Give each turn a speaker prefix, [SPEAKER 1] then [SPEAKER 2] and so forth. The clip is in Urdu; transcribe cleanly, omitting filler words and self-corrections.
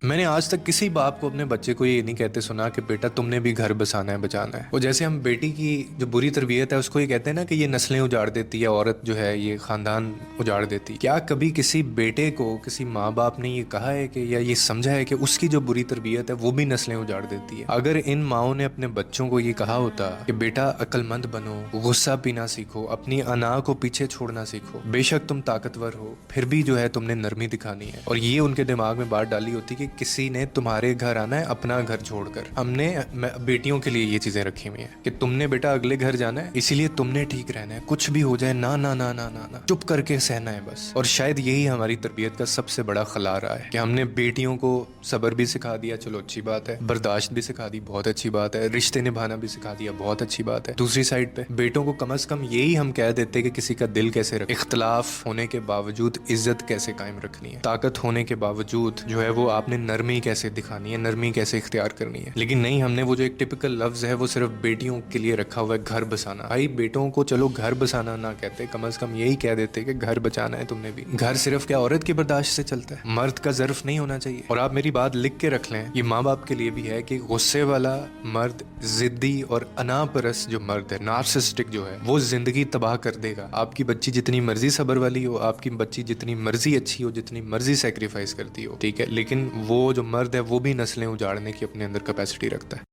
[SPEAKER 1] میں نے آج تک کسی باپ کو اپنے بچے کو یہ نہیں کہتے سنا کہ بیٹا تم نے بھی گھر بسانا ہے بچانا ہے. وہ جیسے ہم بیٹی کی جو بری تربیت ہے اس کو یہ کہتے ہیں نا کہ یہ نسلیں اجاڑ دیتی ہے، عورت جو ہے یہ خاندان اجاڑ دیتی ہے. کیا کبھی کسی بیٹے کو کسی ماں باپ نے یہ کہا ہے کہ یا یہ سمجھا ہے کہ اس کی جو بری تربیت ہے وہ بھی نسلیں اجاڑ دیتی ہے؟ اگر ان ماؤں نے اپنے بچوں کو یہ کہا ہوتا کہ بیٹا عقل مند بنو، غصہ پینا سیکھو، اپنی انا کو پیچھے چھوڑنا سیکھو، بے شک تم طاقتور ہو پھر بھی جو ہے تم نے نرمی دکھانی ہے، اور یہ ان کے دماغ میں بات ڈالی ہوتی کہ کسی نے تمہارے گھر آنا ہے اپنا گھر چھوڑ کر. ہم نے بیٹیوں کے لیے یہ چیزیں رکھی ہوئی ہیں کہ تم نے بیٹا اگلے گھر جانا ہے اسی لیے تم نے ٹھیک رہنا ہے، کچھ بھی ہو جائے نہ نہ نہ نہ نہ نہ چپ کر کے سہنا ہے بس. اور شاید یہی ہماری تربیت کا سب سے بڑا خلا رہا ہے کہ ہم نے بیٹیوں کو صبر بھی سکھا دیا، چلو اچھی بات ہے، برداشت بھی سکھا دی، بہت اچھی بات ہے، رشتے نبھانا بھی سکھا دیا، بہت اچھی بات ہے. دوسری سائڈ پہ بیٹوں کو کم از کم یہی ہم کہہ دیتے کہ کسی کا دل کیسے رکھ، اختلاف ہونے کے باوجود عزت کیسے قائم رکھنی ہے، طاقت ہونے کے باوجود جو ہے وہ آپ نے نرمی کیسے دکھانی ہے، نرمی کیسے اختیار کرنی ہے. لیکن نہیں، ہم نے وہ جو ایک ٹپکل لفظ ہے وہ صرف بیٹیوں کے لیے رکھا ہوا ہے، گھر بسانا. بھائی بیٹوں کو چلو گھر بسانا نہ کہتے، کم از کم یہی کہہ دیتے کہ گھر بچانا ہے تم نے بھی. گھر صرف کیا عورت کی برداشت سے چلتا ہے؟ مرد کا ظرف نہیں ہونا چاہیے. اور آپ میری بات لکھ کے رکھ لیں، یہ ماں باپ کے لیے بھی ہے کہ غصے والا مرد، ضدی اور انا پرست جو مرد ہے، نارسسٹک جو ہے، وہ زندگی تباہ کر دے گا. آپ کی بچی جتنی مرضی صبر والی ہو، آپ کی بچی جتنی مرضی اچھی ہو، جتنی مرضی سیکریفائس کرتی ہو، ٹھیک ہے، لیکن وہ جو مرد ہے وہ بھی نسلیں اجاڑنے کی اپنے اندر کیپیسٹی رکھتا ہے.